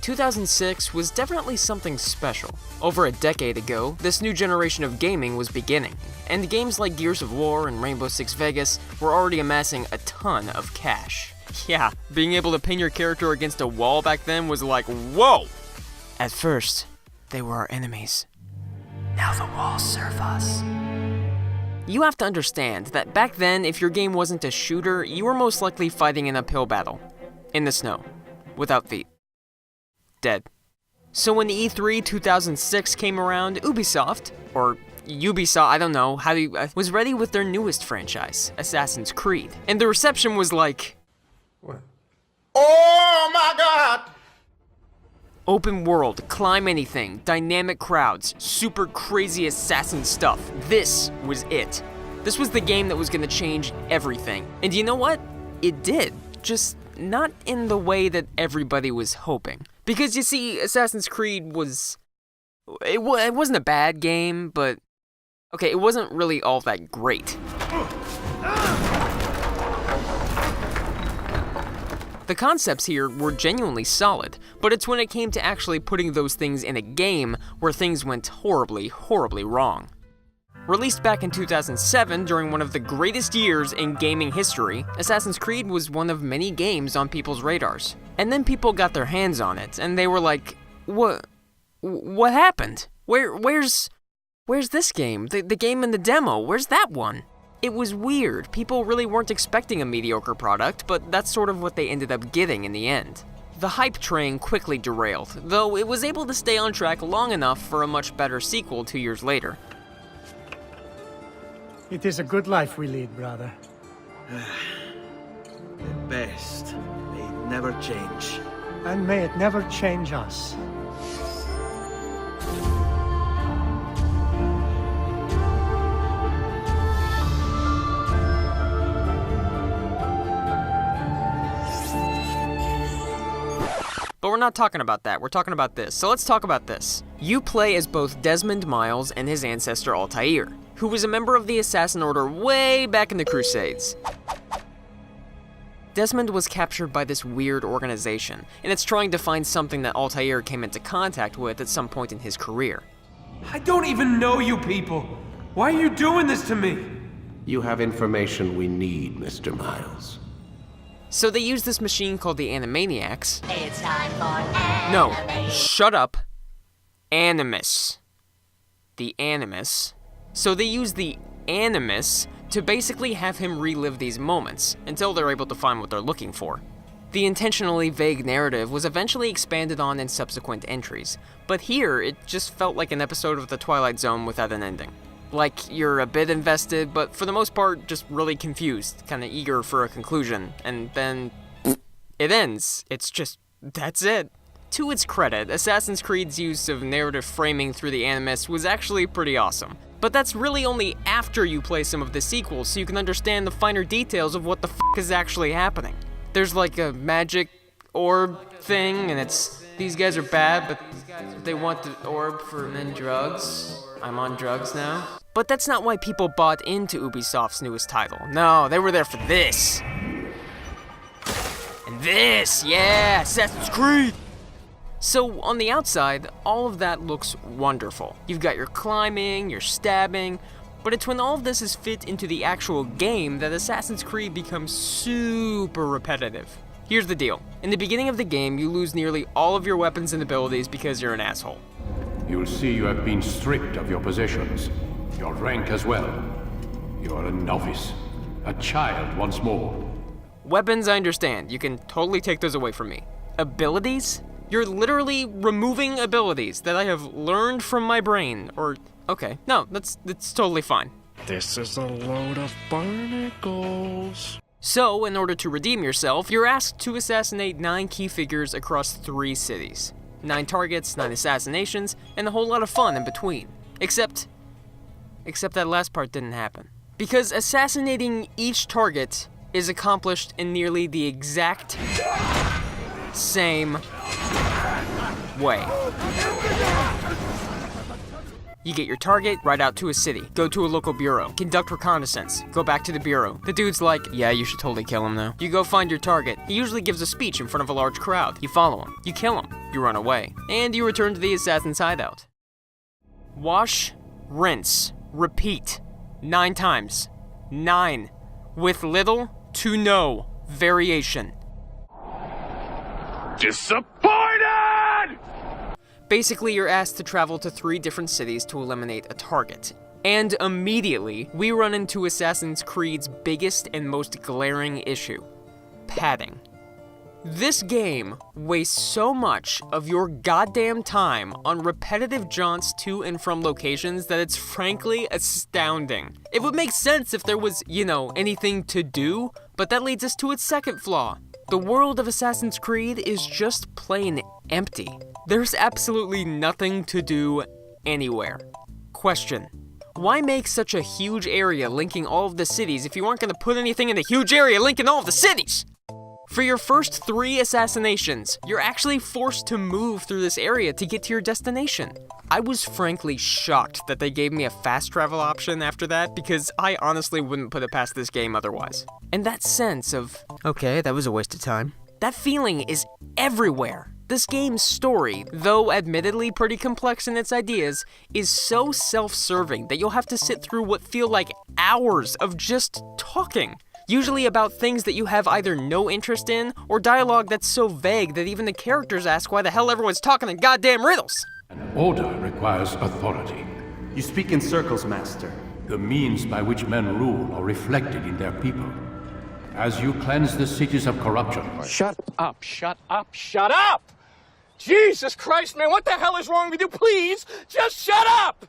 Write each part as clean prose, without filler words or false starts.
2006 was definitely something special. Over a decade ago, this new generation of gaming was beginning, and games like Gears of War and Rainbow Six Vegas were already amassing a ton of cash. Yeah, being able to pin your character against a wall back then was like, whoa! At first, they were our enemies. Now the walls serve us. You have to understand that back then, if your game wasn't a shooter, you were most likely fighting an uphill battle. In the snow. Without feet. Dead. So when E3 2006 came around, Ubisoft, or Ubisoft, I don't know, was ready with their newest franchise, Assassin's Creed. And the reception was like... What? Oh my god! Open world, climb anything, dynamic crowds, super crazy assassin stuff. This was it. This was the game that was gonna change everything. And you know what? It did. Just not in the way that everybody was hoping. Because you see, Assassin's Creed was... It wasn't a bad game, but... Okay, it wasn't really all that great. The concepts here were genuinely solid, but it's when it came to actually putting those things in a game where things went horribly, horribly wrong. Released back in 2007 during one of the greatest years in gaming history, Assassin's Creed was one of many games on people's radars. And then people got their hands on it, and they were like, What happened? Where's this game? The game in the demo, where's that one? It was weird. People really weren't expecting a mediocre product, but that's sort of what they ended up getting in the end. The hype train quickly derailed, though it was able to stay on track long enough for a much better sequel 2 years later. It is a good life we lead, brother. The best. May it never change. And may it never change us. But we're not talking about that, we're talking about this. So let's talk about this. You play as both Desmond Miles and his ancestor Altair, who was a member of the Assassin Order way back in the Crusades. Desmond was captured by this weird organization, and it's trying to find something that Altair came into contact with at some point in his career. I don't even know you people. Why are you doing this to me? You have information we need, Mr. Miles. So they use this machine called the Animaniacs. It's time for No, shut up. Animus. The Animus. So they use the Animus to basically have him relive these moments, until they're able to find what they're looking for. The intentionally vague narrative was eventually expanded on in subsequent entries, but here it just felt like an episode of The Twilight Zone without an ending. Like, you're a bit invested, but for the most part, just really confused, kinda eager for a conclusion, and then it ends. It's just, that's it. To its credit, Assassin's Creed's use of narrative framing through the Animus was actually pretty awesome. But that's really only after you play some of the sequels, so you can understand the finer details of what the f*** is actually happening. There's like a magic orb thing, and it's, these guys are bad, but they want the orb for men drugs. I'm on drugs now. But that's not why people bought into Ubisoft's newest title. No, they were there for this. And this, yeah, Assassin's Creed! So, on the outside, all of that looks wonderful. You've got your climbing, your stabbing, but it's when all of this is fit into the actual game that Assassin's Creed becomes super repetitive. Here's the deal. In the beginning of the game, you lose nearly all of your weapons and abilities because you're an asshole. You'll see you have been stripped of your possessions, your rank as well. You are a novice, a child once more. Weapons, I understand. You can totally take those away from me. Abilities? You're literally removing abilities that I have learned from my brain, or... Okay, no, that's totally fine. This is a load of barnacles. So, in order to redeem yourself, you're asked to assassinate 9 key figures across 3 cities. 9 targets, 9 assassinations, and a whole lot of fun in between. Except that last part didn't happen. Because assassinating each target is accomplished in nearly the exact same way. You get your target, ride out to a city, go to a local bureau, conduct reconnaissance, go back to the bureau. The dude's like, yeah, you should totally kill him though. You go find your target. He usually gives a speech in front of a large crowd. You follow him. You kill him. You you run away, and you return to the assassin's hideout. Wash, rinse, repeat. 9 times. 9. With little to no variation. Disappointed! Basically, you're asked to travel to 3 different cities to eliminate a target. And immediately, we run into Assassin's Creed's biggest and most glaring issue: padding. This game wastes so much of your goddamn time on repetitive jaunts to and from locations that it's frankly astounding. It would make sense if there was, anything to do, but that leads us to its second flaw. The world of Assassin's Creed is just plain empty. There's absolutely nothing to do anywhere. Question: why make such a huge area linking all of the cities if you aren't going to put anything in the huge area linking all of the cities? For your first 3 assassinations, you're actually forced to move through this area to get to your destination. I was frankly shocked that they gave me a fast travel option after that, because I honestly wouldn't put it past this game otherwise. And that sense of, okay, that was a waste of time, that feeling is everywhere. This game's story, though admittedly pretty complex in its ideas, is so self-serving that you'll have to sit through what feel like hours of just talking. Usually about things that you have either no interest in, or dialogue that's so vague that even the characters ask why the hell everyone's talking in goddamn riddles. An order requires authority. You speak in circles, Master. The means by which men rule are reflected in their people. As you cleanse the cities of corruption... Shut up, shut up, shut up! Jesus Christ, man, what the hell is wrong with you? Please, just shut up!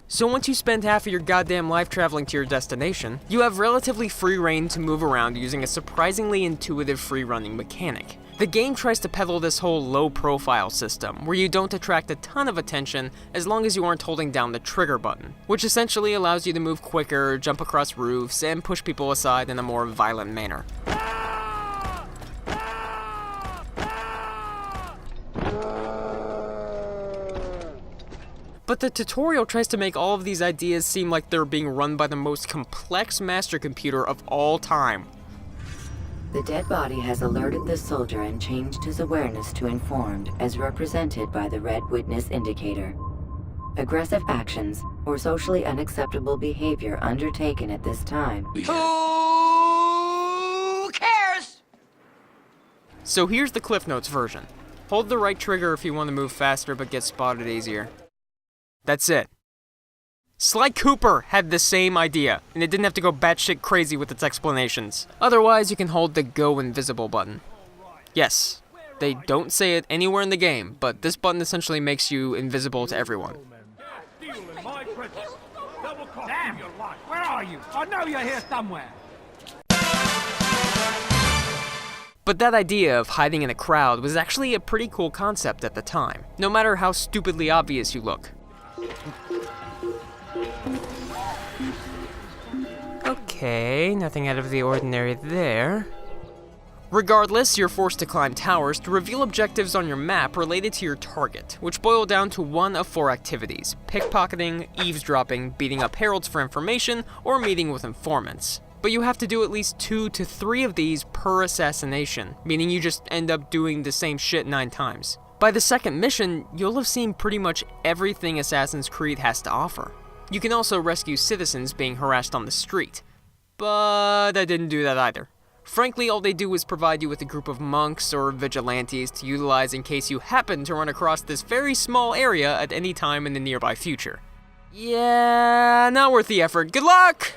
So once you spend half of your goddamn life traveling to your destination, you have relatively free reign to move around using a surprisingly intuitive free-running mechanic. The game tries to peddle this whole low-profile system, where you don't attract a ton of attention as long as you aren't holding down the trigger button, which essentially allows you to move quicker, jump across roofs, and push people aside in a more violent manner. But the tutorial tries to make all of these ideas seem like they're being run by the most complex master computer of all time. The dead body has alerted the soldier and changed his awareness to informed, as represented by the red witness indicator. Aggressive actions or socially unacceptable behavior undertaken at this time. Who cares? So here's the Cliff Notes version. Hold the right trigger if you want to move faster but get spotted easier. That's it. Sly Cooper had the same idea, and it didn't have to go batshit crazy with its explanations. Otherwise, you can hold the Go Invisible button. Yes, they don't say it anywhere in the game, but this button essentially makes you invisible to everyone. Damn! Where are you? I know you're here somewhere. But that idea of hiding in a crowd was actually a pretty cool concept at the time, no matter how stupidly obvious you look. Okay, nothing out of the ordinary there. Regardless, you're forced to climb towers to reveal objectives on your map related to your target, which boil down to one of 4 activities: pickpocketing, eavesdropping, beating up heralds for information, or meeting with informants. But you have to do at least 2 to 3 of these per assassination, meaning you just end up doing the same shit 9 times. By the second mission, you'll have seen pretty much everything Assassin's Creed has to offer. You can also rescue citizens being harassed on the street. But I didn't do that either. Frankly, all they do is provide you with a group of monks or vigilantes to utilize in case you happen to run across this very small area at any time in the nearby future. Yeah, not worth the effort. Good luck!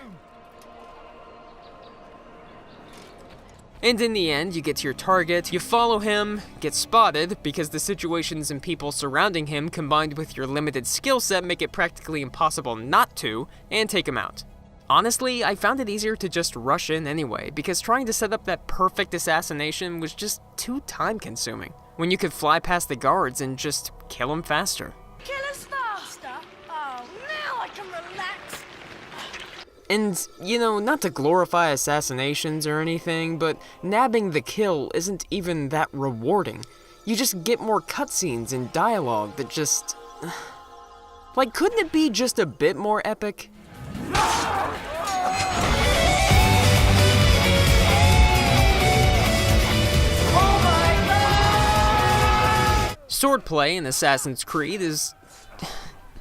And in the end, you get to your target, you follow him, get spotted, because the situations and people surrounding him combined with your limited skill set make it practically impossible not to, and take him out. Honestly, I found it easier to just rush in anyway, because trying to set up that perfect assassination was just too time-consuming, when you could fly past the guards and just kill him faster. Kill us faster? Oh, now I can relax. And, not to glorify assassinations or anything, but nabbing the kill isn't even that rewarding. You just get more cutscenes and dialogue that just... Like, couldn't it be just a bit more epic? Swordplay in Assassin's Creed is...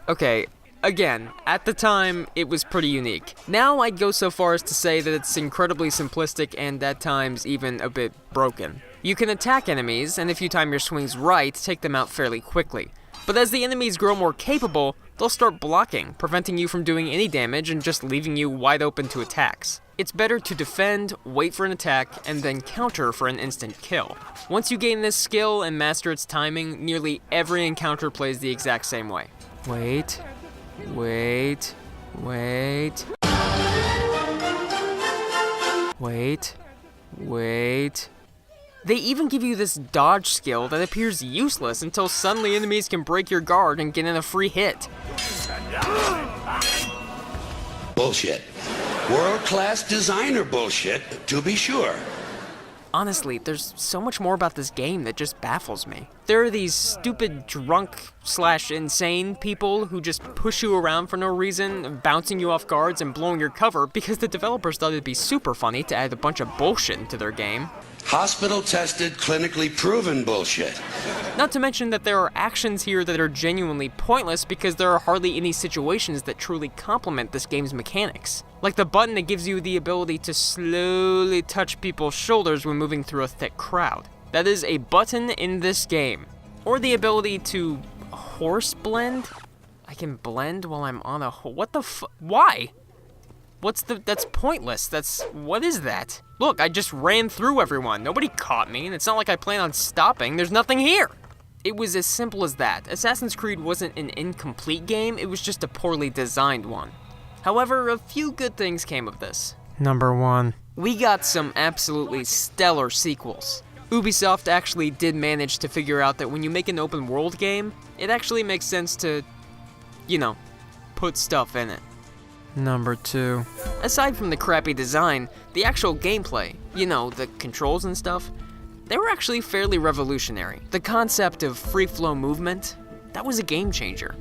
okay, again, at the time, it was pretty unique. Now I'd go so far as to say that it's incredibly simplistic and at times even a bit broken. You can attack enemies, and if you time your swings right, take them out fairly quickly. But as the enemies grow more capable, they'll start blocking, preventing you from doing any damage and just leaving you wide open to attacks. It's better to defend, wait for an attack, and then counter for an instant kill. Once you gain this skill and master its timing, nearly every encounter plays the exact same way. Wait. Wait. Wait. Wait. Wait. They even give you this dodge skill that appears useless until suddenly enemies can break your guard and get in a free hit. Bullshit. World-class designer bullshit, to be sure. Honestly, there's so much more about this game that just baffles me. There are these stupid drunk/insane people who just push you around for no reason, bouncing you off guards and blowing your cover because the developers thought it'd be super funny to add a bunch of bullshit into their game. Hospital-tested, clinically proven bullshit. Not to mention that there are actions here that are genuinely pointless because there are hardly any situations that truly complement this game's mechanics. Like the button that gives you the ability to slowly touch people's shoulders when moving through a thick crowd. That is a button in this game. Or the ability to horse blend? I can blend while I'm on a what the why? That's pointless. What is that? Look, I just ran through everyone. Nobody caught me, and it's not like I plan on stopping. There's nothing here. It was as simple as that. Assassin's Creed wasn't an incomplete game, it was just a poorly designed one. However, a few good things came of this. Number 1. We got some absolutely stellar sequels. Ubisoft actually did manage to figure out that when you make an open world game, it actually makes sense to, put stuff in it. Number 2. Aside from the crappy design, the actual gameplay, the controls and stuff, they were actually fairly revolutionary. The concept of free flow movement, that was a game changer.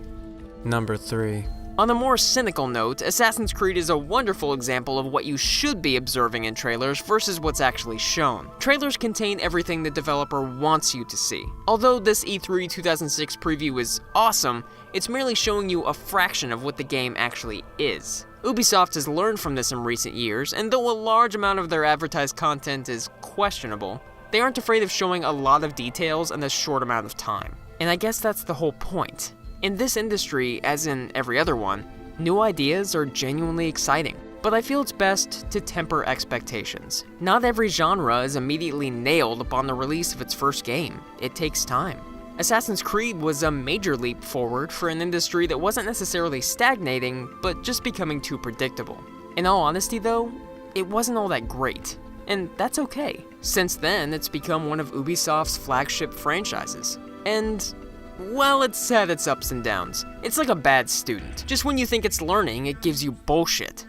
Number 3. On a more cynical note, Assassin's Creed is a wonderful example of what you should be observing in trailers versus what's actually shown. Trailers contain everything the developer wants you to see. Although this E3 2006 preview is awesome, it's merely showing you a fraction of what the game actually is. Ubisoft has learned from this in recent years, and though a large amount of their advertised content is questionable, they aren't afraid of showing a lot of details in a short amount of time. And I guess that's the whole point. In this industry, as in every other one, new ideas are genuinely exciting, but I feel it's best to temper expectations. Not every genre is immediately nailed upon the release of its first game. It takes time. Assassin's Creed was a major leap forward for an industry that wasn't necessarily stagnating, but just becoming too predictable. In all honesty though, it wasn't all that great. And that's okay. Since then, it's become one of Ubisoft's flagship franchises. And well, it's had its ups and downs. It's like a bad student. Just when you think it's learning, it gives you bullshit.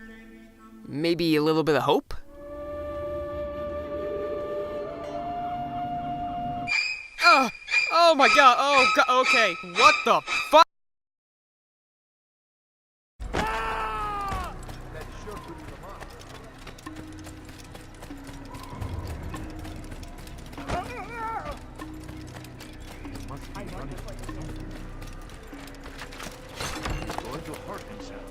Maybe a little bit of hope? Oh my god, oh god, okay. What the fuck? Going to hurt himself.